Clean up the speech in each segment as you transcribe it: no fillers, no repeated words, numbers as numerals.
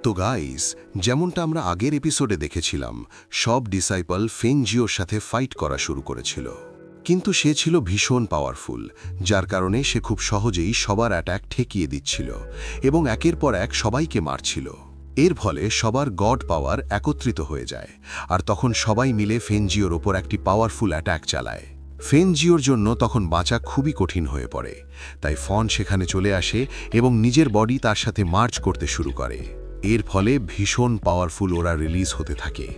তো গাইস, যেমনটা আমরা আগের এপিসোডে দেখেছিলাম, সব ডিসাইপল ফেনজিওর সাথে ফাইট করা শুরু করেছিল। কিন্তু সে ছিল ভীষণ পাওয়ারফুল, যার কারণে সে খুব সহজেই সবার অ্যাটাক ঠেকিয়ে দিচ্ছিল এবং একের পর এক সবাইকে মারছিল। এর ফলে সবার গড পাওয়ার একত্রিত হয়ে যায়, আর তখন সবাই মিলে ফেনজিওর ওপর একটি পাওয়ারফুল অ্যাটাক চালায়। ফেনজিওর জন্য তখন বাঁচা খুবই কঠিন হয়ে পড়ে, তাই ফন সেখানে চলে আসে এবং নিজের বডি তার সাথে মার্চ করতে শুরু করে। এর ফলে ভীষণ পাওয়ারফুল ওরা রিলিজ হতে থাকে,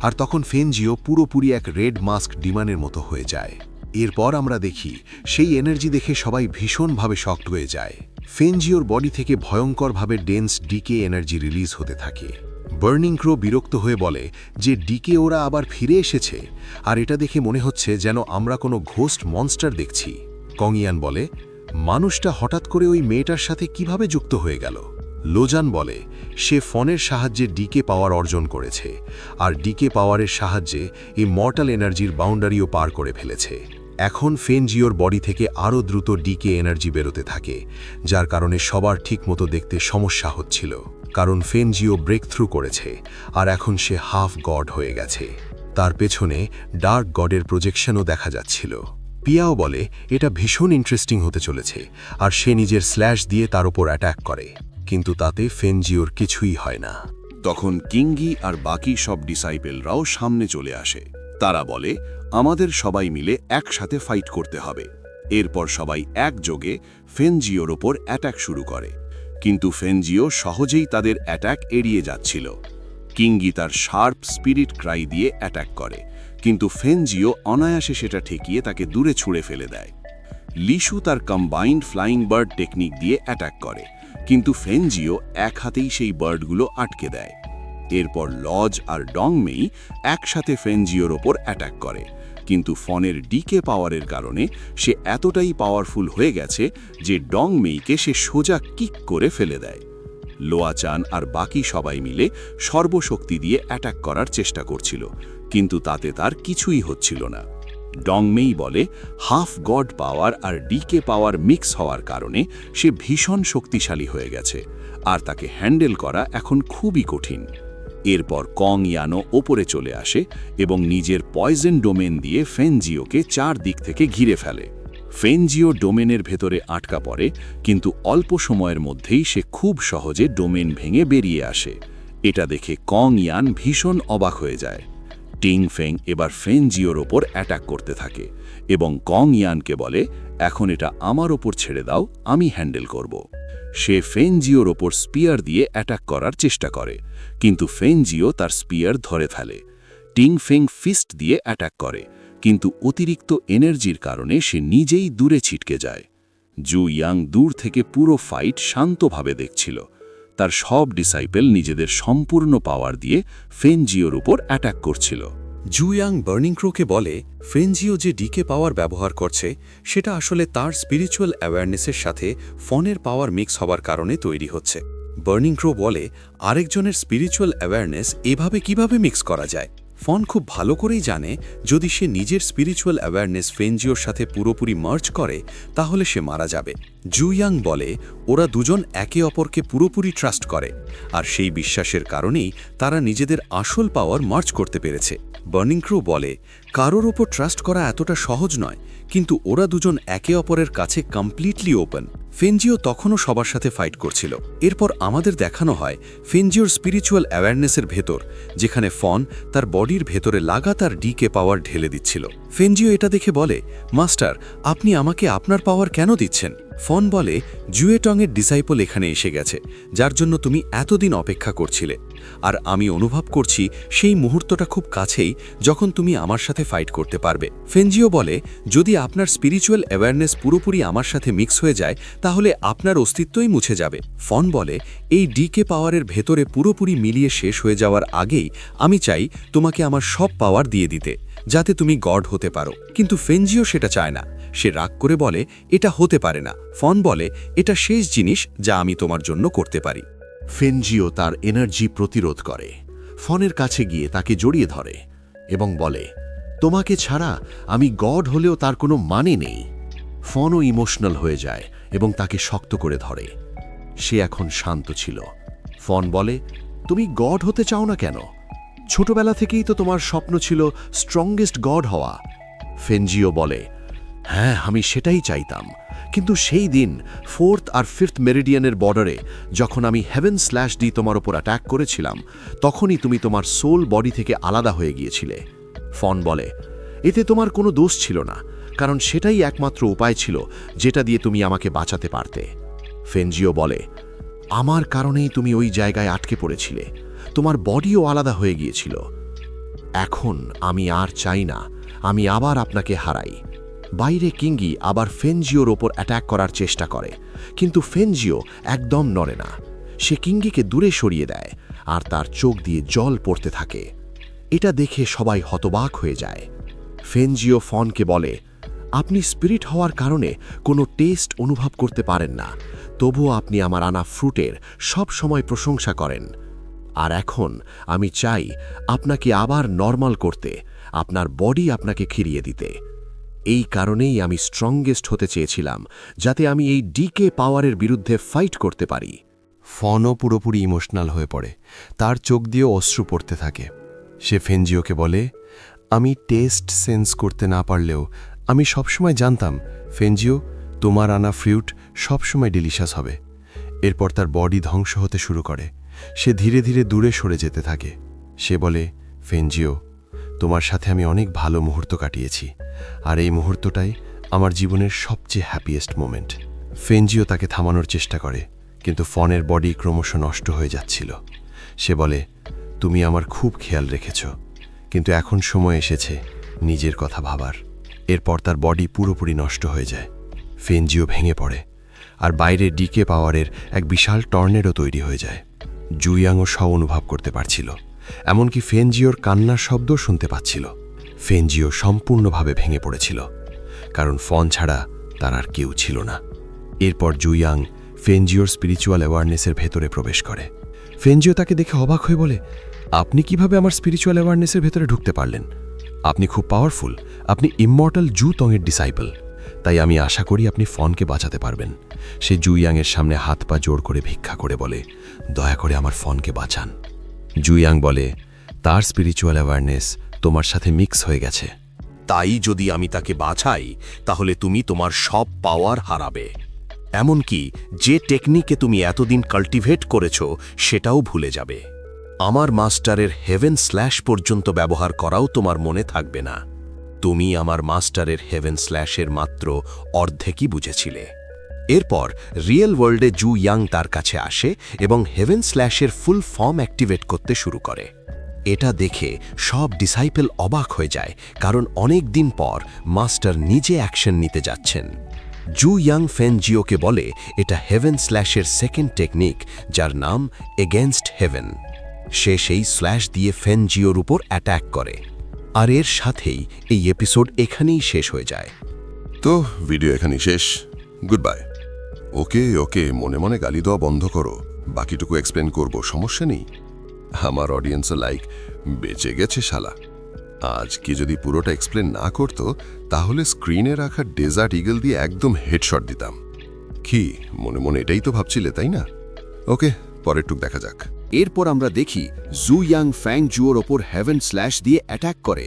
আর তখন ফেনজিও পুরোপুরি এক রেড মাস্ক ডিমানের মতো হয়ে যায়। এরপর আমরা দেখি সেই এনার্জি দেখে সবাই ভীষণভাবে শকড হয়ে যায়। ফেনজিওর বডি থেকে ভয়ঙ্করভাবে ডেন্স ডিকে এনার্জি রিলিজ হতে থাকে। বার্নিং ক্রো বিরক্ত হয়ে বলে যে ডিকে ওরা আবার ফিরে এসেছে, আর এটা দেখে মনে হচ্ছে যেন আমরা কোনো ঘোস্ট মনস্টার দেখছি। কংইয়ান বলে, মানুষটা হঠাৎ করে ওই মেয়েটার সাথে কিভাবে যুক্ত হয়ে গেল? লোজান বলে, সে ফনের সাহায্যে ডিকে পাওয়ার অর্জন করেছে, আর ডিকে পাওয়ারের সাহায্যে এই মর্টাল এনার্জির বাউন্ডারিও পার করে ফেলেছে। এখন ফেনজিওর বডি থেকে আরও দ্রুত ডিকে এনার্জি বেরোতে থাকে, যার কারণে সবার ঠিকমতো দেখতে সমস্যা হচ্ছিল, কারণ ফেনজিও ব্রেক থ্রু করেছে আর এখন সে হাফ গড হয়ে গেছে। তার পেছনে ডার্ক গডের প্রজেকশনও দেখা যাচ্ছিল। পিয়াও বলে এটা ভীষণ ইন্টারেস্টিং হতে চলেছে, আর সে নিজের স্ল্যাশ দিয়ে তার উপর অ্যাটাক করে, কিন্তু তাতে ফেনজিওর কিছুই হয় না। তখন কিঙ্গি আর বাকি সব ডিসাইপেলরাও সামনে চলে আসে। তারা বলে, আমাদের সবাই মিলে একসাথে ফাইট করতে হবে। এরপর সবাই একযোগে ফেনজিওর ওপর অ্যাটাক শুরু করে, কিন্তু ফেনজিও সহজেই তাদের অ্যাটাক এড়িয়ে যাচ্ছিল। কিঙ্গি তার শার্প স্পিরিট ক্রাই দিয়ে অ্যাটাক করে, কিন্তু ফেনজিও অনায়াসে সেটা ঠেকিয়ে তাকে দূরে ছুঁড়ে ফেলে দেয়। লিশু তার কম্বাইন্ড ফ্লাইং বার্ড টেকনিক দিয়ে অ্যাটাক করে, কিন্তু ফেনজিও এক হাতেই সেই বার্ডগুলো আটকে দেয়। এরপর লজ আর ডংমেই একসাথে ফেনজিওর ওপর অ্যাটাক করে, কিন্তু ফনের ডিকে পাওয়ারের কারণে সে এতটাই পাওয়ারফুল হয়ে গেছে যে ডংমেইকে সে সোজা কিক করে ফেলে দেয়। লোয়াচান আর বাকি সবাই মিলে সর্বশক্তি দিয়ে অ্যাটাক করার চেষ্টা করছিল, কিন্তু তাতে তার কিছুই হচ্ছিল না। ডংমেই বলে, হাফ গড পাওয়ার আর ডিকে পাওয়ার মিক্স হওয়ার কারণে সে ভীষণ শক্তিশালী হয়ে গেছে, আর তাকে হ্যান্ডেল করা এখন খুবই কঠিন। এরপর কংইয়ানও ওপরে চলে আসে এবং নিজের পয়জন ডোমেন দিয়ে ফেনজিওকে চারদিক থেকে ঘিরে ফেলে। ফেনজিও ডোমেনের ভেতরে আটকা পড়ে, কিন্তু অল্প সময়ের মধ্যেই সে খুব সহজে ডোমেন ভেঙে বেরিয়ে আসে। এটা দেখে কংইয়ান ভীষণ অবাক হয়ে যায়। টিং ফেং এবার ফেনজিওর ওপর অ্যাটাক করতে থাকে এবং কংইয়ানকে বলে, এখন এটা আমার ওপর ছেড়ে দাও, আমি হ্যান্ডেল করব। সে ফেনজিওর ওপর স্পিয়ার দিয়ে অ্যাটাক করার চেষ্টা করে, কিন্তু ফেনজিও তার স্পিয়ার ধরে ফেলে। টিং ফেং ফিস্ট দিয়ে অ্যাটাক করে, কিন্তু অতিরিক্ত এনার্জির কারণে সে নিজেই দূরে ছিটকে যায়। জু ইয়াং দূর থেকে পুরো ফাইট শান্তভাবে দেখছিল। তার সব ডিসাইপেল নিজেদের সম্পূর্ণ পাওয়ার দিয়ে ফেনজিওর উপর অ্যাটাক করছিল। জুয়াং বার্নিং ক্রোকে বলে, ফেনজিও যে ডিকে পাওয়ার ব্যবহার করছে সেটা আসলে তার স্পিরিচুয়াল অ্যাওয়ারনেসের সাথে ফনের পাওয়ার মিক্স হবার কারণে তৈরি হচ্ছে। বার্নিং ক্রো বলে, আরেকজনের স্পিরিচুয়াল অ্যাওয়ারনেস এভাবে কিভাবে মিক্স করা যায়? ফন খুব ভালো করেই জানে, যদি সে নিজের স্পিরিচুয়াল অ্যাওয়ারনেস ফেনজিওর সাথে পুরোপুরি মার্জ করে তাহলে সে মারা যাবে। জুয়াং বলে, ওরা দুজন একে অপরকে পুরোপুরি ট্রাস্ট করে, আর সেই বিশ্বাসের কারণেই তারা নিজেদের আসল পাওয়ার মার্জ করতে পেরেছে। বার্নিং ক্রো বলে, কারোর ওপর ট্রাস্ট করা এতটা সহজ নয়, কিন্তু ওরা দুজন একে অপরের কাছে কমপ্লিটলি ওপেন। ফেনজিও তখনও সবার সাথে ফাইট করছিল। এরপর আমাদের দেখানো হয় ফেনজিওর স্পিরিচুয়াল অ্যাওয়ারনেসের ভেতর, যেখানে ফন তার বডির ভেতরে লাগাতার ডিকে পাওয়ার ঢেলে দিচ্ছিল। ফেনজিও এটা দেখে বলে, মাস্টার, আপনি আমাকে আপনার পাওয়ার কেন দিচ্ছেন? ফন বলে, জুয়েটংয়ের ডিসাইপল এখানে এসে গেছে, যার জন্য তুমি এতদিন অপেক্ষা করছিলে, আর আমি অনুভব করছি সেই মুহূর্তটা খুব কাছেই যখন তুমি আমার সাথে ফাইট করতে পারবে। ফেনজিও বলে, যদি আপনার স্পিরিচুয়াল অ্যাওয়ারনেস পুরোপুরি আমার সাথে মিক্স হয়ে যায় তাহলে আপনার অস্তিত্বই মুছে যাবে। ফন বলে, এই ডিকে পাওয়ারের ভেতরে পুরোপুরি মিলিয়ে শেষ হয়ে যাওয়ার আগেই আমি চাই তোমাকে আমার সব পাওয়ার দিয়ে দিতে, যাতে তুমি গড হতে পারো। কিন্তু ফেনজিও সেটা চায় না। সে রাগ করে বলে, এটা হতে পারে না। ফন বলে, এটা শেষ জিনিস যা আমি তোমার জন্য করতে পারি। ফেনজিও তার এনার্জি প্রতিরোধ করে, ফনের কাছে গিয়ে তাকে জড়িয়ে ধরে এবং বলে, তোমাকে ছাড়া আমি গড হলেও তার কোনো মানে নেই। ফনও ইমোশনাল হয়ে যায় এবং তাকে শক্ত করে ধরে। সে এখন শান্ত ছিল। ফন বলে, তুমি গড হতে চাও না কেন? ছোটবেলা থেকেই তো তোমার স্বপ্ন ছিল স্ট্রংগেস্ট গড হওয়া। ফেনজিও বলে, হ্যাঁ, আমি সেটাই চাইতাম, কিন্তু সেই দিন 4th আর 5th মেরিডিয়ানের বর্ডারে যখন আমি হেভেন/ডি তোমার ওপর অ্যাটাক করেছিলাম, তখনই তুমি তোমার সোল বডি থেকে আলাদা হয়ে গিয়েছিলে। ফন বলে, এতে তোমার কোনো দোষ ছিল না, কারণ সেটাই একমাত্র উপায় ছিল যেটা দিয়ে তুমি আমাকে বাঁচাতে পারতে। ফেনজিও বলে, আমার কারণেই তুমি ওই জায়গায় আটকে পড়েছিলে, তোমার বডিও আলাদা হয়ে গিয়েছিল। এখন আমি আর চাই না আমি আবার আপনাকে হারাই। বাইরে কিঙ্গি আবার ফেনজিওর ওপর অ্যাটাক করার চেষ্টা করে, কিন্তু ফেনজিও একদম নড়ে না। সে কিঙ্গিকে দূরে সরিয়ে দেয় আর তার চোখ দিয়ে জল পড়তে থাকে। এটা দেখে সবাই হতবাক হয়ে যায়। ফেনজিও ফনকে বলে, আপনি স্পিরিট হওয়ার কারণে কোনো টেস্ট অনুভব করতে পারেন না, তবুও আপনি আমার আনা ফ্রুটের সব সময় প্রশংসা করেন। আর এখন আমি চাই আপনাকে আবার নরমাল করতে, আপনার বডি আপনাকে ফিরিয়ে দিতে। এই কারণেই আমি স্ট্রংগেস্ট হতে চেয়েছিলাম, যাতে আমি এই ডিকে পাওয়ারের বিরুদ্ধে ফাইট করতে পারি। ফনও পুরোপুরি ইমোশনাল হয়ে পড়ে, তার চোখ দিয়ে অশ্রু পড়তে থাকে। সে ফেনজিওকে বলে, আমি টেস্ট সেন্স করতে না পারলেও আমি সবসময় জানতাম ফেনজিও, তোমার আনা ফ্রুট সবসময় ডিলিশাস হবে। এরপর তার বডি ধ্বংস হতে শুরু করে, সে ধীরে ধীরে দূরে সরে যেতে থাকে। সে বলে, ফেনজিও, তোমার সাথে আমি অনেক ভালো মুহূর্ত কাটিয়েছি, আর এই মুহূর্তটাই আমার জীবনের সবচেয়ে হ্যাপিয়েস্ট মোমেন্ট। ফেনজিও তাকে থামানোর চেষ্টা করে, কিন্তু ফনের বডি ক্রমশ নষ্ট হয়ে যাচ্ছিল। সে বলে, তুমি আমার খুব খেয়াল রেখেছ, কিন্তু এখন সময় এসেছে নিজের কথা ভাবার। এরপর তার বডি পুরোপুরি নষ্ট হয়ে যায়। ফেনজিও ভেঙে পড়ে, আর বাইরে ডিকে পাওয়ারের এক বিশাল টর্নেডো তৈরি হয়ে যায়। জুইয়াংও অনুভব করতে পারছিল, এমনকি ফেনজিওর কান্নার শব্দও শুনতে পাচ্ছিল। ফেনজিও সম্পূর্ণভাবে ভেঙে পড়েছিল, কারণ ফন ছাড়া তার আর কেউ ছিল না। এরপর জুইয়াং ফেনজিওর স্পিরিচুয়াল অ্যাওয়ারনেসের ভেতরে প্রবেশ করে। ফেনজিও তাকে দেখে অবাক হয়ে বলে, আপনি কিভাবে আমার স্পিরিচুয়াল অ্যাওয়ারনেসের ভেতরে ঢুকতে পারলেন? আপনি খুব পাওয়ারফুল, আপনি ইমমর্টাল জু তংয়ের ডিসাইপল, তাই আমি আশা করি আপনি ফনকে বাঁচাতে পারবেন। সে জুইয়াংয়ের সামনে হাত পা জোড় করে ভিক্ষা করে বলে, দয়া করে আমার ফনকে বাঁচান। জুইয়াং বলে, তার স্পিরিচুয়াল অ্যাওয়ারনেস তোমার সাথে মিক্স হয়ে গেছে। তাই যদি আমি তাকে বাঁচাই, তাহলে তুমি তোমার সব পাওয়ার হারাবে। এমনকি যে টেকনিকে তুমি এতদিন কাল্টিভেট করেছ সেটাও ভুলে যাবে। আমার মাস্টারের হেভেন/ পর্যন্ত ব্যবহার করাও তোমার মনে থাকবে না। তুমি আমার মাস্টারের হেভেন/এর মাত্র অর্ধেকই বুঝেছিলে। এরপর রিয়েল ওয়ার্ল্ডে জু ইয়াং তার কাছে আসে এবং হেভেন/এর ফুল ফর্ম অ্যাক্টিভেট করতে শুরু করে। এটা দেখে সব ডিসাইপল অবাক হয়ে যায়, কারণ অনেক দিন পর মাস্টার নিজে অ্যাকশন নিতে যাচ্ছেন। জু ইয়াং ফেনজিওকে বলে এটা হেভেন/এর সেকেন্ড টেকনিক, যার নাম এগেনস্ট হেভেন। সে সেই স্ল্যাশ দিয়ে ফেনজিওর উপর অ্যাট্যাক করে। আর এর সাথেই এই এপিসোড এখানেই শেষ হয়ে যায়। তো ভিডিও এখানেই শেষ। Good bye. ওকে ওকে, মনে মনে গালি দেওয়া বন্ধ করো, বাকিটুকু এক্সপ্লেন করব, সমস্যা নেই। আমার অডিয়েন্সও লাইক, বেঁচে গেছে শালা। আজকে যদি পুরোটা এক্সপ্লেন না করতো, তাহলে স্ক্রিনে রাখা ডেজার্ট ইগল দিয়ে একদম হেডশট দিতাম। কি মনে মনে এটাই তো ভাবছিলে, তাই না? ওকে, পরের টুক দেখা যাক। এরপর আমরা দেখি জু ইয়াং ফ্যাং জুয়োর ওপর হেভেন/ দিয়ে অ্যাটাক করে,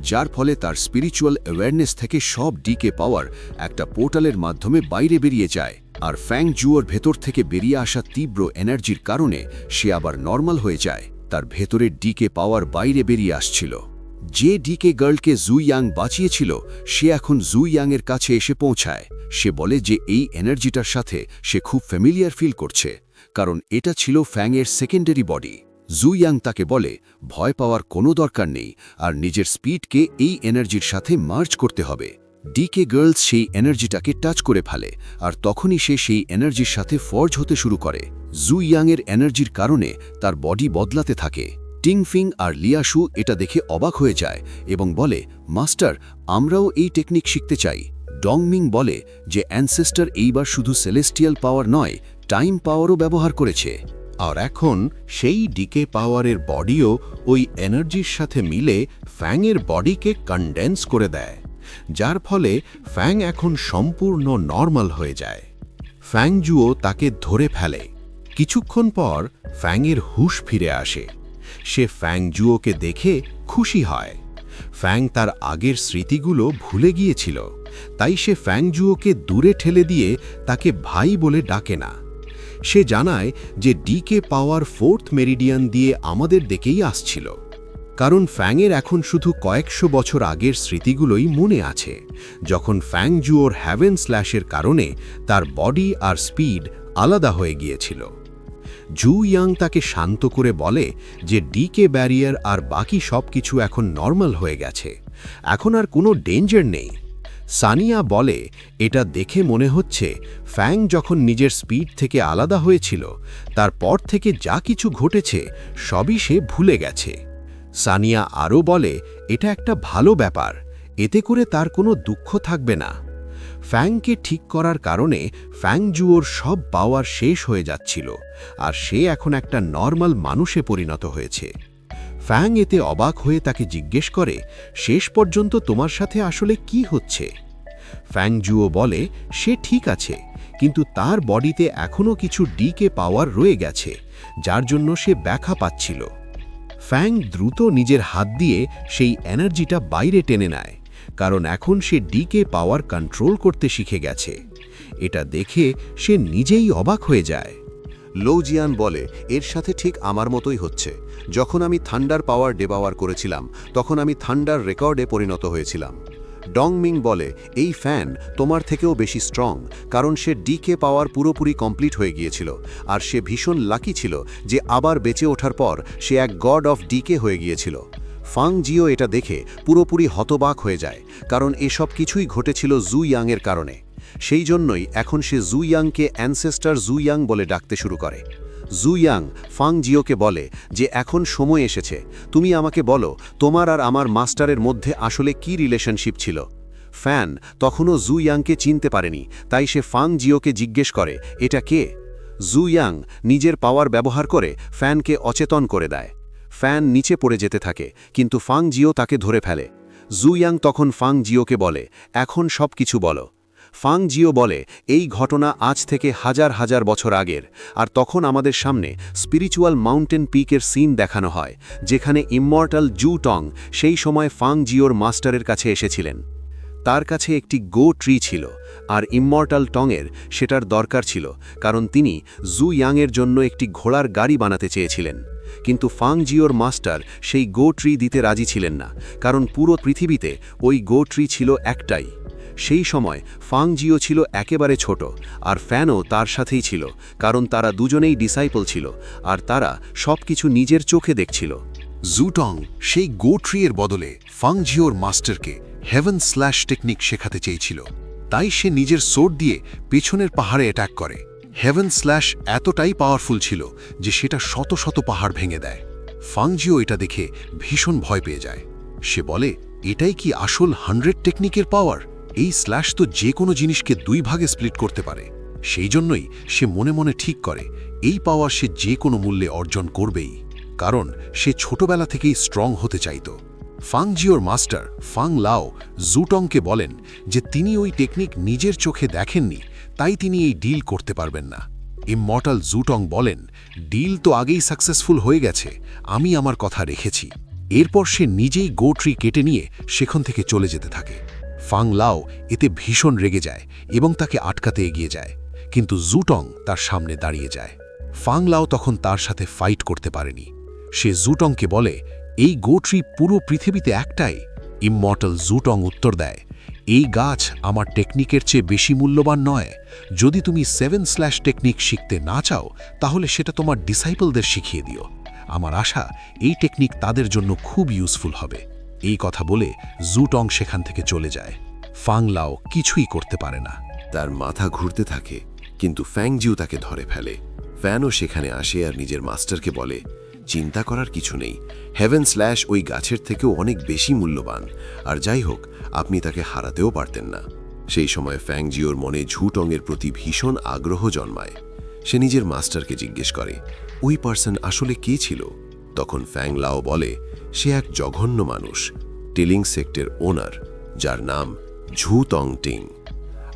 যার ফলে তার স্পিরিচুয়াল অ্যাওয়ারনেস থেকে সব ডিকে পাওয়ার একটা পোর্টালের মাধ্যমে বাইরে বেরিয়ে যায়। আর ফ্যাং জুয়োর ভেতর থেকে বেরিয়ে আসা তীব্র এনার্জির কারণে সে আবার নর্মাল হয়ে যায়। তার ভেতরের ডিকে পাওয়ার বাইরে বেরিয়ে আসছিল। যে ডিকে গার্লকে জু ইয়াং বাঁচিয়েছিল, সে এখন জু ইয়াংয়ের কাছে এসে পৌঁছায়। সে বলে যে এই এনার্জিটার সাথে সে খুব ফ্যামিলিয়ার ফিল করছে, কারণ এটা ছিল ফ্যাংয়ের সেকেন্ডারি বডি। জু ইয়াং তাকে বলে ভয় পাওয়ার কোনো দরকার নেই, আর নিজের স্পিডকে এই এনার্জির সাথে মার্জ করতে হবে। ডিকে গার্লস সেই এনার্জিটাকে টাচ করে ফেলে, আর তখনই সে সেই এনার্জির সাথে ফর্জ হতে শুরু করে। জু ইয়াংয়ের এনার্জির কারণে তার বডি বদলাতে থাকে। টিংফিং আর লিয়াশু এটা দেখে অবাক হয়ে যায় এবং বলে, মাস্টার, আমরাও এই টেকনিক শিখতে চাই। ডংমিং বলে যে অ্যানসেস্টার এইবার শুধু সেলেস্টিয়াল পাওয়ার নয়, টাইম পাওয়ারও ব্যবহার করেছে। আর এখন সেই ডিকে পাওয়ারের বডিও ওই এনার্জির সাথে মিলে ফ্যাংয়ের বডিকে কনডেন্স করে দেয়, যার ফলে ফ্যাং এখন সম্পূর্ণ নর্মাল হয়ে যায়। ফ্যাংজুও তাকে ধরে ফেলে, কিছুক্ষণ পর ফ্যাংয়ের হুঁশ ফিরে আসে। সে ফ্যাং জুওকে দেখে খুশি হয়। ফ্যাং তার আগের স্মৃতিগুলো ভুলে গিয়েছিল, তাই সে ফ্যাং জুওকে দূরে ঠেলে দিয়ে তাকে ভাই বলে ডাকে না। সে জানায় যে ডিকে পাওয়ার 4th মেরিডিয়ান দিয়ে আমাদের দিকেই আসছিল, কারণ ফ্যাংয়ের এখন শুধু কয়েকশো বছর আগের স্মৃতিগুলোই মনে আছে, যখন ফ্যাং জুওর হ্যাভেন স্ল্যাশের কারণে তার বডি আর স্পিড আলাদা হয়ে গিয়েছিল। জু ইয়াং তাকে শান্ত করে বলে যে ডিকে ব্যারিয়ার আর বাকি সব কিছু এখন নর্মাল হয়ে গেছে, এখন আর কোনো ডেঞ্জার নেই। সানিয়া বলে এটা দেখে মনে হচ্ছে ফ্যাং যখন নিজের স্পিড থেকে আলাদা হয়েছিল তারপর থেকে যা কিছু ঘটেছে সবই সে ভুলে গেছে। সানিয়া আরও বলে এটা একটা ভালো ব্যাপার, এতে করে তার কোনো দুঃখ থাকবে না। ফ্যাংকে ঠিক করার কারণে ফ্যাং জুওর সব পাওয়ার শেষ হয়ে যাচ্ছিল, আর সে এখন একটা নর্মাল মানুষে পরিণত হয়েছে। ফ্যাং এতে অবাক হয়ে তাকে জিজ্ঞেস করে, শেষ পর্যন্ত তোমার সাথে আসলে কি হচ্ছে? ফ্যাং জুও বলে সে ঠিক আছে, কিন্তু তার বডিতে এখনও কিছু ডিকে পাওয়ার রয়ে গেছে, যার জন্য সে ব্যথা পাচ্ছিল। ফ্যাং দ্রুত নিজের হাত দিয়ে সেই এনার্জিটা বাইরে টেনে নেয়, কারণ এখন সে ডিকে পাওয়ার কন্ট্রোল করতে শিখে গেছে। এটা দেখে সে নিজেই অবাক হয়ে যায়। লৌজিয়ান বলে এর সাথে ঠিক আমার মতোই হচ্ছে। যখন আমি থান্ডার পাওয়ার ডেবাওয়ার করেছিলাম তখন আমি থান্ডার রেকর্ডে পরিণত হয়েছিলাম। ডং মিং বলে এই ফ্যান তোমার থেকেও বেশি স্ট্রং, কারণ সে ডিকে পাওয়ার পুরোপুরি কমপ্লিট হয়ে গিয়েছিল, আর সে ভীষণ লাকি ছিল যে আবার বেঁচে ওঠার পর সে এক গড অফ ডিকে হয়ে গিয়েছিল। ফাং জিও এটা দেখে পুরোপুরি হতবাক হয়ে যায়, কারণ এসব কিছুই ঘটেছিল জু ইয়াংয়ের কারণে। সেই জন্যই এখন সে জু ইয়াংকে অ্যানসেস্টার জু ইয়াং বলে ডাকতে শুরু করে। জু ইয়াং ফাং জিওকে বলে যে এখন সময় এসেছে, তুমি আমাকে বলো তোমার আর আমার মাস্টারের মধ্যে আসলে কি রিলেশনশিপ ছিল। ফ্যান তখনও জু ইয়াংকে চিনতে পারেনি, তাই সে ফাং জিওকে জিজ্ঞেস করে এটা কে। জু ইয়াং নিজের পাওয়ার ব্যবহার করে ফ্যানকে অচেতন করে দেয়। ফ্যান নিচে পড়ে যেতে থাকে, কিন্তু ফাং জিও তাকে ধরে ফেলে। জু ইয়াং তখন ফাং জিওকে বলে এখন সব কিছু বলো। ফাং জিও বলে এই ঘটনা আজ থেকে হাজার হাজার বছর আগের, আর তখন আমাদের সামনে স্পিরিচুয়াল মাউন্টেন পিকের সিন দেখানো হয়, যেখানে ইমমর্টাল জু টং সেই সময় ফাং জিওর মাস্টারের কাছে এসেছিলেন। তার কাছে একটি গো ট্রি ছিল, আর ইমমর্টাল টংয়ের সেটার দরকার ছিল, কারণ তিনি জু ইয়াংয়ের জন্য একটি ঘোড়ার গাড়ি বানাতে চেয়েছিলেন। কিন্তু ফাং জিওর মাস্টার সেই গো ট্রি দিতে রাজি ছিলেন না, কারণ পুরো পৃথিবীতে ওই গো ট্রি ছিল একটাই। সেই সময় ফাং জিও ছিল একেবারে ছোট, আর ফ্যানও তার সাথেই ছিল, কারণ তারা দুজনেই ডিসাইপল ছিল, আর তারা সব কিছু নিজের চোখে দেখছিল। জুটং সেই গো ট্রিয়ের বদলে ফাং জিওর মাস্টারকে হেভেন স্ল্যাশ টেকনিক শেখাতে চেয়েছিল, তাই সে নিজের সোর্ড দিয়ে পেছনের পাহাড়ে অ্যাটাক করে। হেভেন স্ল্যাশ এতটাই পাওয়ারফুল ছিল যে সেটা শত শত পাহাড় ভেঙে দেয়। ফাং জিও এটা দেখে ভীষণ ভয় পেয়ে যায়। সে বলে এটাই কি আসল 100 টেকনিকের পাওয়ার? এই স্ল্যাশ তো যে কোনো জিনিসকে 2 ভাগে স্প্লিট করতে পারে। সেই জন্যই সে মনে মনে ঠিক করে এই পাওয়ার সে যে কোনো মূল্যে অর্জন করবেই, কারণ সে ছোটবেলা থেকেই স্ট্রং হতে চাইত। ফাং জিওর মাস্টার ফাং লাও জুটংকে বলেন যে তিনি ওই টেকনিক নিজের চোখে দেখেননি, তাই তিনি এই ডিল করতে পারবেন না। ইমমর্টাল জুটং বলেন ডিল তো আগেই সাকসেসফুল হয়ে গেছে, আমি আমার কথা রেখেছি। এরপর সে নিজেই গো ট্রি কেটে নিয়ে সেখান থেকে চলে যেতে থাকে। ফাং লাও এতে ভীষণ রেগে যায় এবং তাকে আটকাতে এগিয়ে যায়, কিন্তু জুটং তার সামনে দাঁড়িয়ে যায়। ফাং লাও তখন তার সাথে ফাইট করতে পারেনি। সে জুটংকে বলে এই গো ট্রি পুরো পৃথিবীতে একটাই। ইমমর্টাল জুটং উত্তর দেয় এই গাছ আমার টেকনিকের চেয়ে বেশি মূল্যবান নয়। যদি তুমি 7 স্ল্যাশ টেকনিক শিখতে না চাও তাহলে সেটা তোমার ডিসাইপলদের শিখিয়ে দিও। আমার আশা এই টেকনিক তাদের জন্য খুব ইউজফুল হবে। এই কথা বলে জুটং সেখান থেকে চলে যায়। ফাং লাও কিছুই করতে পারে না। তার মাথা ঘুরতে থাকে, কিন্তু ফ্যাং জিও তাকে ধরে ফেলে। ফ্যানও সেখানে আসে আর নিজের মাস্টারকে বলে চিন্তা করার কিছু নেই, হেভেন স্ল্যাশ ওই গাছের থেকেও অনেক বেশি মূল্যবান, আর যাই হোক আপনি তাকে হারাতেও পারতেন না। সেই সময় ফ্যাং জিওর মনে ঝুটংয়ের প্রতি ভীষণ আগ্রহ জন্মায়। সে নিজের মাস্টারকে জিজ্ঞেস করে ওই পার্সন আসলে কে ছিল। তখন ফ্যাং লাও বলে সে এক জঘন্য মানুষ, টিলিং সেক্টের ওনার, যার নাম ঝু তং টিং।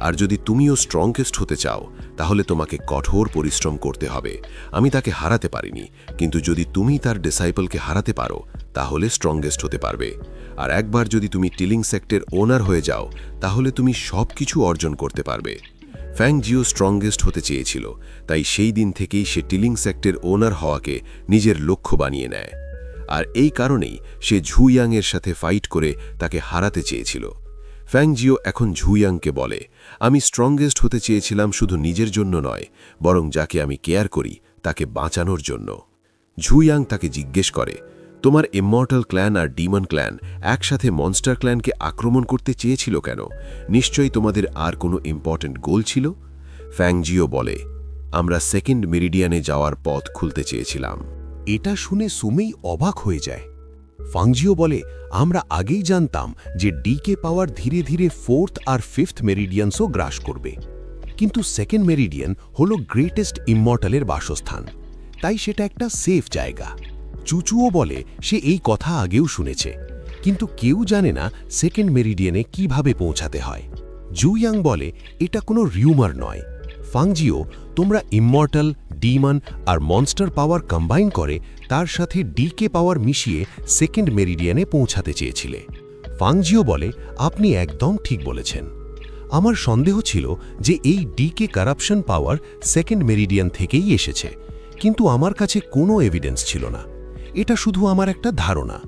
আর যদি তুমিও স্ট্রংগেস্ট হতে চাও তাহলে তোমাকে কঠোর পরিশ্রম করতে হবে। আমি তাকে হারাতে পারিনি, কিন্তু যদি তুমি তার ডিসাইপলকে হারাতে পারো তাহলে স্ট্রংগেস্ট হতে পারবে। আর একবার যদি তুমি টিলিং সেক্টের ওনার হয়ে যাও তাহলে তুমি সব কিছু অর্জন করতে পারবে। ফ্যাং জিও স্ট্রংগেস্ট হতে চেয়েছিল, তাই সেই দিন থেকেই সে টিলিং সেক্টের ওনার হওয়াকে নিজের লক্ষ্য বানিয়ে নেয়। আর এই কারণেই সে ঝুইয়াংয়ের সাথে ফাইট করে তাকে হারাতে চেয়েছিল। ফ্যাং জিও এখন ঝুইয়াংকে বলে, আমি স্ট্রংগেস্ট হতে চেয়েছিলাম শুধু নিজের জন্য নয়, বরং যাকে আমি কেয়ার করি তাকে বাঁচানোর জন্য। ঝুইয়াং তাকে জিজ্ঞেস করে, তোমার ইমমর্টাল ক্ল্যান আর ডিমন ক্ল্যান একসাথে মনস্টার ক্ল্যানকে আক্রমণ করতে চেয়েছিল কেন? নিশ্চয়ই তোমাদের আর কোনো ইম্পর্ট্যান্ট গোল ছিল? ফ্যাং জিও বলে, আমরা সেকেন্ড মেরিডিয়ানে যাওয়ার পথ খুলতে চেয়েছিলাম। এটা শুনে সুমেই অবাক হয়ে যায়। ফাংজিও বলে, আমরা আগেই জানতাম যে ডিকে পাওয়ার ধীরে ধীরে ফোর্থ আর ফিফথ মেরিডিয়ানসও গ্রাস করবে, কিন্তু সেকেন্ড মেরিডিয়ান হল গ্রেটেস্ট ইমমর্টালের বাসস্থান, তাই সেটা একটা সেফ জায়গা। চুচুও বলে সে এই কথা আগেও শুনেছে, কিন্তু কেউ জানে না সেকেন্ড মেরিডিয়ানে কিভাবে পৌঁছাতে হয়। জুইয়াং বলে, এটা কোনো রিউমার নয়। ফাংজিও, তোমরা ইমমর্টাল, ডিমন আর মনস্টার পাওয়ার কম্বাইন করে তার সাথে ডিকে পাওয়ার মিশিয়ে সেকেন্ড মেরিডিয়ানে পৌঁছাতে চেয়েছিলে। ফাংজিও বলে, আপনি একদম ঠিক বলেছেন। আমার সন্দেহ ছিল যে এই ডিকে কারাপশন পাওয়ার সেকেন্ড মেরিডিয়ান থেকেই এসেছে, কিন্তু আমার কাছে কোনো এভিডেন্স ছিল না। এটা শুধু আমার একটা ধারণা।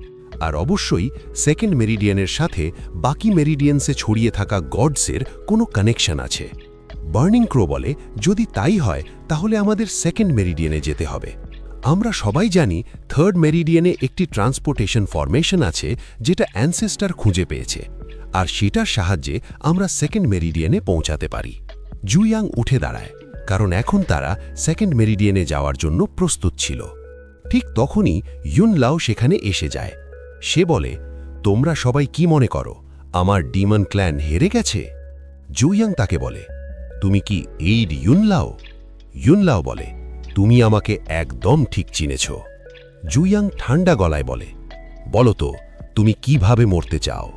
আর অবশ্যই সেকেন্ড মেরিডিয়ানের সাথে বাকি মেরিডিয়ানসে ছড়িয়ে থাকা গডসের কোনো কানেকশন আছে। বার্নিং ক্রো বলে, যদি তাই হয় তাহলে আমাদের সেকেন্ড মেরিডিয়ানে যেতে হবে। আমরা সবাই জানি থার্ড মেরিডিয়ানে একটি ট্রান্সপোর্টেশন ফরমেশন আছে যেটা অ্যানসেস্টার খুঁজে পেয়েছে, আর সেটার সাহায্যে আমরা সেকেন্ড মেরিডিয়ানে পৌঁছাতে পারি। জুইয়াং উঠে দাঁড়ায়, কারণ এখন তারা সেকেন্ড মেরিডিয়ানে যাওয়ার জন্য প্রস্তুত ছিল। ঠিক তখনই ইউন লাও সেখানে এসে যায়। সে বলে, তোমরা সবাই কি মনে করো, আমার ডিমন ক্ল্যান হেরে গেছে? জুইয়াং তাকে বলে, তুমি কি এইড ইউনলাও? ইউনলাও বলে, তুমি আমাকে একদম ঠিক চিনেছ। জুইয়াং ঠান্ডা গলায় বলে, বলো তো, তুমি কিভাবে মরতে চাও?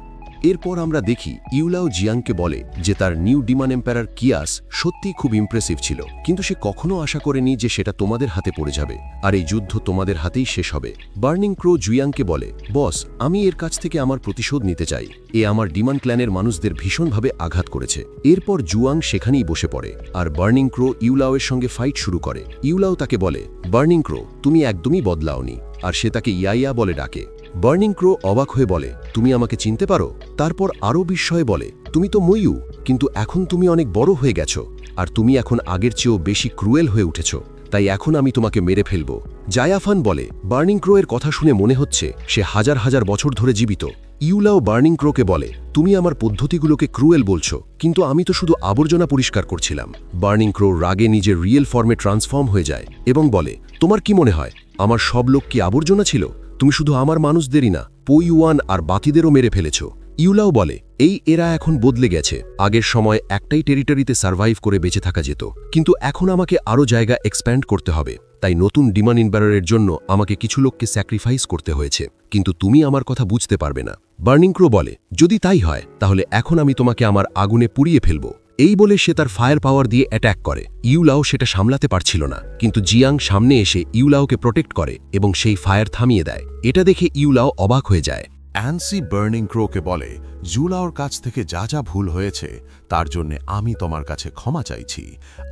এরপর আমরা দেখি ইউলাও জিয়াংকে বলে যে তার নিউ ডিমন এম্পায়ার কিয়াস সত্যিই খুব ইমপ্রেসিভ ছিল, কিন্তু সে কখনো আশা করেনি যে সেটা তোমাদের হাতে পড়ে যাবে, আর এই যুদ্ধ তোমাদের হাতেই শেষ হবে। বার্নিং ক্রো জুইয়াংকে বলে, বস, আমি এর কাছ থেকে আমার প্রতিশোধ নিতে চাই। এ আমার ডিমন ক্ল্যানের মানুষদের ভীষণভাবে আঘাত করেছে। এরপর জুয়াং সেখানেই বসে পড়ে, আর বার্নিং ক্রো ইউলাওয়ের সঙ্গে ফাইট শুরু করে। ইউলাও তাকে বলে, বার্নিং ক্রো, তুমি একদমই বদলাওনি, আর সে তাকে ইয়া বলে ডাকে। বার্নিং ক্রো অবাক হয়ে বলে, তুমি আমাকে চিনতে পারো? তারপর আরও বিস্ময়ে বলে, তুমি তো ময়ূ, কিন্তু এখন তুমি অনেক বড় হয়ে গেছো, আর তুমি এখন আগের চেয়েও বেশি ক্রুয়েল হয়ে উঠেছ, তাই এখন আমি তোমাকে মেরে ফেলব। জায়াফান বলে, বার্নিং ক্রো এর কথা শুনে মনে হচ্ছে সে হাজার হাজার বছর ধরে জীবিত। ইউলাও বার্নিং ক্রোকে বলে, তুমি আমার পদ্ধতিগুলোকে ক্রুয়েল বলছো, কিন্তু আমি তো শুধু আবর্জনা পরিষ্কার করছিলাম। বার্নিং ক্রো রাগে নিজের রিয়েল ফর্মে ট্রান্সফর্ম হয়ে যায় এবং বলে, তোমার কি মনে হয় আমার সব লোক কি আবর্জনা ছিল? তুমি শুধু আমার মানুষদেরই না, পইওয়ান আর বাতিদেরও মেরে ফেলেছ। ইউলাও বলে, এই এরা এখন বদলে গেছে। আগের সময় একটাই টেরিটরিতে সার্ভাইভ করে বেঁচে থাকা যেত, কিন্তু এখন আমাকে আরও জায়গা এক্সপ্যান্ড করতে হবে, তাই নতুন ডিমন ইনভারারের জন্য আমাকে কিছু লোককে স্যাক্রিফাইস করতে হয়েছে, কিন্তু তুমি আমার কথা বুঝতে পারবে না। বার্নিং ক্রো বলে, যদি তাই হয় তাহলে এখন আমি তোমাকে আমার আগুনে পুড়িয়ে ফেলব। এই বলে সে তার ফায়ার পাওয়ার দিয়ে অ্যাট্যাক করে। ইউলাও সেটা সামলাতে পারছিল না, কিন্তু জিয়াং সামনে এসে ইউলাওকে প্রোটেক্ট করে এবং সেই ফায়ার থামিয়ে দেয়। এটা দেখে ইউলাও অবাক হয়ে যায়। অ্যান্সি বার্নিং ক্রোকে বলে, জুলাওর কাছ থেকে যা যা ভুল হয়েছে তার জন্যে আমি তোমার কাছে ক্ষমা চাইছি,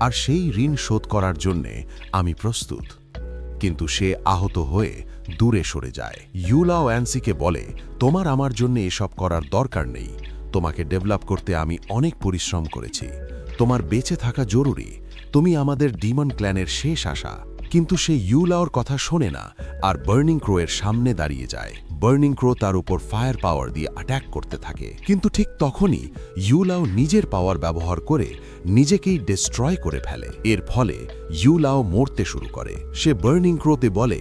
আর সেই ঋণ শোধ করার জন্যে আমি প্রস্তুত। কিন্তু সে আহত হয়ে দূরে সরে যায়। ইউলাও অ্যান্সিকে বলে, তোমার আমার জন্য এসব করার দরকার নেই। তোমাকে ডেভেলপ করতে আমি অনেক পরিশ্রম করেছি। তোমার বেঁচে থাকা জরুরি। তুমি আমাদের ডিমন ক্ল্যানের শেষ আশা। কিন্তু সে ইউলাওর কথা শোনে না আর বার্নিং ক্রো এর সামনে দাঁড়িয়ে যায়। বার্নিং ক্রো তার উপর ফায়ার পাওয়ার দিয়ে অ্যাট্যাক করতে থাকে, কিন্তু ঠিক তখনই ইউলাও নিজের পাওয়ার ব্যবহার করে নিজেকেই ডিস্ট্রয় করে ফেলে। এর ফলে ইউলাও মরতে শুরু করে। সে বার্নিং ক্রোতে বলে,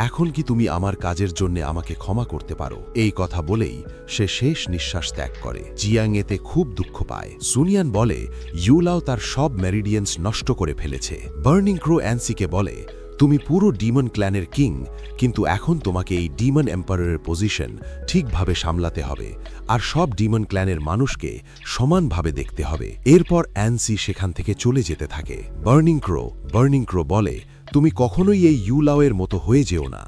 এখন কি তুমি আমার কাজের জন্য আমাকে ক্ষমা করতে পারো? এই কথা বলেই সে শেষ নিঃশ্বাস ত্যাগ করে। জিয়াং এতে খুব দুঃখ পায়। সুনিয়ান বলে, ইউলাও তার সব মেরিডিয়ান্স নষ্ট করে ফেলেছে। বার্নিং ক্রো অ্যান্সিকে বলে, তুমি পুরো ডিমন ক্ল্যানের কিং, কিন্তু এখন তোমাকে এই ডিমন এম্পায়ারের পজিশন ঠিকভাবে সামলাতে হবে আর সব ডিমন ক্ল্যানের মানুষকে সমানভাবে দেখতে হবে। এরপর অ্যান্সি সেখান থেকে চলে যেতে থাকে। বার্নিং ক্রো বলে, তুমি কখনোই এই ইউলাওয়ের মতো হয়ে যেও না।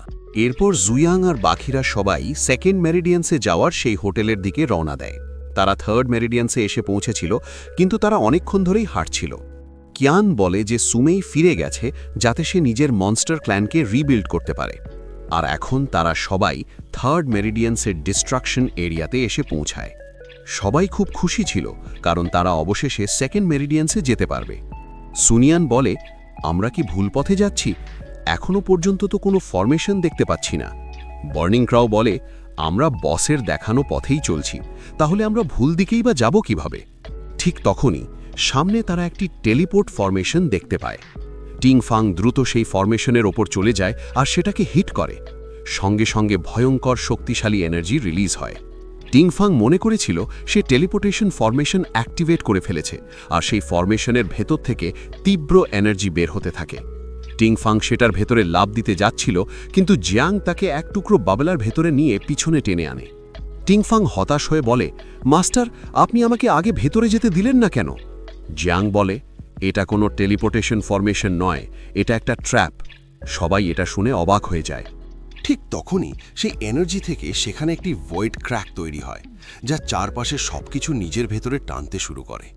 এরপর জুয়াং আর বাকিরা সবাই সেকেন্ড মেরিডিয়ান্সে যাওয়ার সেই হোটেলের দিকে রওনা দেয়। তারা থার্ড মেরিডিয়ান্সে এসে পৌঁছেছিল, কিন্তু তারা অনেকক্ষণ ধরেই হাঁটছিল। কিয়ান বলে যে সুমেই ফিরে গেছে যাতে সে নিজের মনস্টার ক্ল্যানকে রিবিল্ড করতে পারে। আর এখন তারা সবাই থার্ড মেরিডিয়ান্সের ডিস্ট্রাকশন এরিয়াতে এসে পৌঁছায়। সবাই খুব খুশি ছিল, কারণ তারা অবশেষে সেকেন্ড মেরিডিয়ান্সে যেতে পারবে। সুনিয়ান বলে, আমরা কি ভুল পথে যাচ্ছি? এখনো পর্যন্ত তো কোনো ফরমেশন দেখতে পাচ্ছি না। বার্নিং ক্রাউ বলে, আমরা বসের দেখানো পথেই চলছি, তাহলে আমরা ভুল দিকেই বা যাব কিভাবে? ঠিক তখনই সামনে তারা একটি টেলিপোর্ট ফরমেশন দেখতে পায়। টিংফাং দ্রুত সেই ফরমেশনের ওপর চলে যায় আর সেটাকে হিট করে। সঙ্গে সঙ্গে ভয়ঙ্কর শক্তিশালী এনার্জি রিলিজ হয়। টিংফাং মনে করেছিল সে টেলিপোর্টেশন ফরমেশন অ্যাক্টিভেট করে ফেলেছে, আর সেই ফরমেশনের ভেতর থেকে তীব্র এনার্জি বের হতে থাকে। টিংফাং সেটার ভেতরে লাফ দিতে যাচ্ছিল, কিন্তু জিয়াং তাকে এক টুকরো বাবলার ভেতরে নিয়ে পিছনে টেনে আনে। টিংফাং হতাশ হয়ে বলে, মাস্টার, আপনি আমাকে আগে ভেতরে যেতে দিলেন না কেন? জিয়াং বলে, এটা কোনো টেলিপোর্টেশন ফরমেশন নয়, এটা একটা ট্র্যাপ। সবাই এটা শুনে অবাক হয়ে যায়। ঠিক তখনই সেই এনার্জি থেকে সেখানে একটি ভয়েড ক্র্যাক তৈরি হয়, যা চারপাশে সবকিছু নিজের ভেতরে টানতে শুরু করে।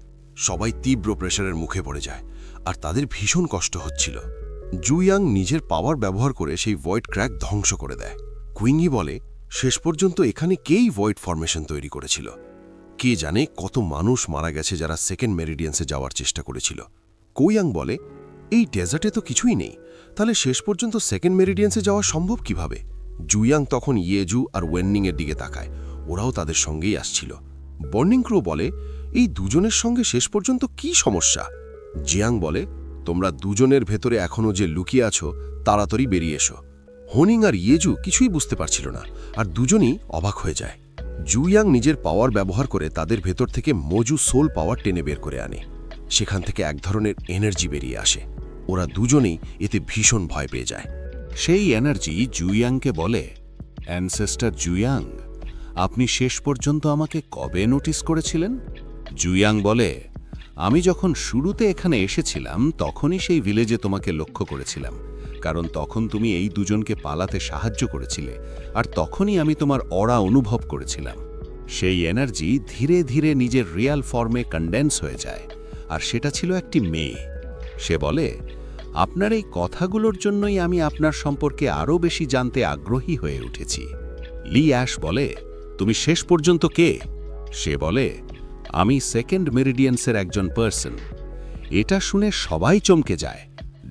সবাই তীব্র প্রেসারের মুখে পড়ে যায়, আর তাদের ভীষণ কষ্ট হচ্ছিল। জুয়াং নিজের পাওয়ার ব্যবহার করে সেই ভয়েড ক্র্যাক ধ্বংস করে দেয়। কুইংই বলে, শেষ পর্যন্ত এখানে কেই ভয়েড ফরমেশন তৈরি করেছিল? কে জানে কত মানুষ মারা গেছে যারা সেকেন্ড মেরিডিয়ান্সে যাওয়ার চেষ্টা করেছিল। কোয়াং বলে, এই ডেজার্টে তো কিছুই নেই, তাহলে শেষ পর্যন্ত সেকেন্ড মেরিডিয়ান্সে যাওয়া সম্ভব কিভাবে? জুয়াং তখন ইয়েজু আর ওয়েননিংয়ের দিকে তাকায়, ওরাও তাদের সঙ্গেই আসছিল। বার্নিং ক্রো বলে, এই দুজনের সঙ্গে শেষ পর্যন্ত কি সমস্যা? জিয়াং বলে, তোমরা দুজনের ভেতরে এখনও যে লুকিয়ে আছো, তাড়াতাড়ি বেরিয়ে এসো। হোনিং আর ইয়েজু কিছুই বুঝতে পারছিল না, আর দুজনই অবাক হয়ে যায়। জুয়াং নিজের পাওয়ার ব্যবহার করে তাদের ভেতর থেকে মজু সোল পাওয়ার টেনে বের করে আনে। সেখান থেকে এক ধরনের এনার্জি বেরিয়ে আসে। ওরা দুজনেই এতে ভীষণ ভয় পেয়ে যায়। সেই এনার্জি জুয়াংকে বলে, অ্যানসেস্টার জুয়াং, আপনি শেষ পর্যন্ত আমাকে কবে নোটিস করেছিলেন? জুয়াং বলে, আমি যখন শুরুতে এখানে এসেছিলাম তখনই সেই ভিলেজে তোমাকে লক্ষ্য করেছিলাম, কারণ তখন তুমি এই দুজনকে পালাতে সাহায্য করেছিলে, আর তখনই আমি তোমার অরা অনুভব করেছিলাম। সেই এনার্জি ধীরে ধীরে নিজের রিয়াল ফর্মে কনডেন্স হয়ে যায়, আর সেটা ছিল একটি মেয়ে। সে বলে, আপনার এই কথাগুলোর জন্যই আমি আপনার সম্পর্কে আরও বেশি জানতে আগ্রহী হয়ে উঠেছি। লি অ্যাশ বলে, তুমি শেষ পর্যন্ত কে? সে বলে, আমি সেকেন্ড মেরিডিয়ান্সের একজন পার্সন। এটা শুনে সবাই চমকে যায়।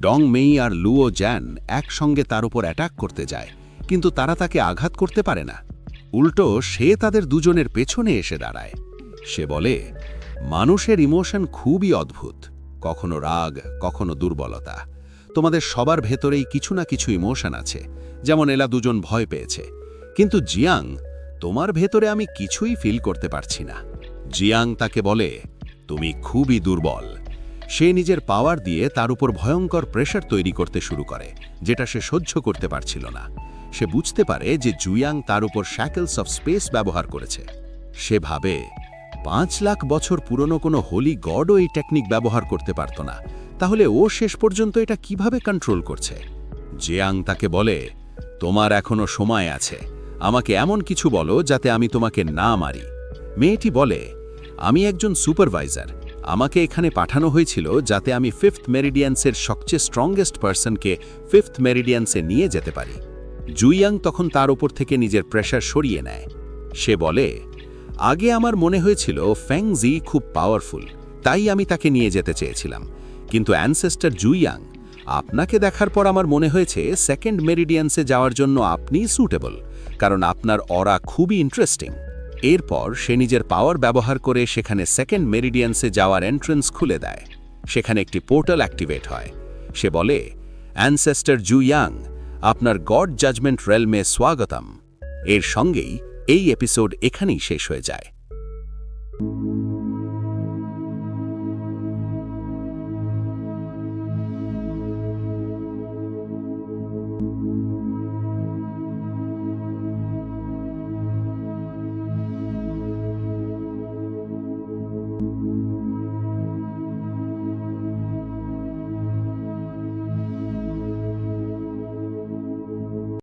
ডং মেই আর লুও জ্যান একসঙ্গে তার উপর অ্যাটাক করতে যায়, কিন্তু তারা তাকে আঘাত করতে পারে না। উল্টো সে তাদের দুজনের পেছনে এসে দাঁড়ায়। সে বলে, মানুষের ইমোশন খুবই অদ্ভুত, কখনো রাগ, কখনো দুর্বলতা। তোমাদের সবার ভেতরেই কিছু না কিছু ইমোশন আছে, যেমন এলা দুজন ভয় পেয়েছে। কিন্তু জিয়াং, তোমার ভেতরে আমি কিছুই ফিল করতে পারছি না। জিয়াং তাকে বলে, তুমি খুবই দুর্বল। সে নিজের পাওয়ার দিয়ে তার উপর ভয়ঙ্কর প্রেশার তৈরি করতে শুরু করে, যেটা সে সহ্য করতে পারছিল না। সে বুঝতে পারে যে জুয়াং তার উপর শ্যাকেলস অফ স্পেস ব্যবহার করেছে। সে ভাবে 5 লাখ বছর পুরনো কোনো হোলি গডও এই টেকনিক ব্যবহার করতে পারত না, তাহলে ও শেষ পর্যন্ত এটা কিভাবে কন্ট্রোল করছে? জিয়াং তাকে বলে, তোমার এখনো সময় আছে, আমাকে এমন কিছু বলো যাতে আমি তোমাকে না মারি। মেয়েটি বলে, আমি একজন সুপারভাইজার, আমাকে এখানে পাঠানো হয়েছিল যাতে আমি 5th মেরিডিয়ান্সের সবচেয়ে স্ট্রংগেস্ট পার্সনকে 5th মেরিডিয়ান্সে নিয়ে যেতে পারি। জুয়াং তখন তার উপর থেকে নিজের প্রেশার সরিয়ে নেয়। সে বলে, আগে আমার মনে হয়েছিল ফ্যাং জি খুব পাওয়ারফুল, তাই আমি তাকে নিয়ে যেতে চেয়েছিলাম, কিন্তু অ্যানসেস্টার জুয়াং, আপনাকে দেখার পর আমার মনে হয়েছে সেকেন্ড মেরিডিয়ান্সে যাওয়ার জন্য আপনি সুটেবল, কারণ আপনার অরা খুবই ইন্টারেস্টিং। এরপর সে নিজের পাওয়ার ব্যবহার করে সেখানে সেকেন্ড মেরিডিয়ান্সে যাওয়ার এন্ট্রেন্স খুলে দেয়। সেখানে একটি পোর্টাল অ্যাক্টিভেট হয়। সে বলে, অ্যানসেস্টার জুয়াং, আপনার গড জাজমেন্ট রেলমে স্বাগতম। এর সঙ্গেই এই এপিসোড এখানেই শেষ হয়ে যায়।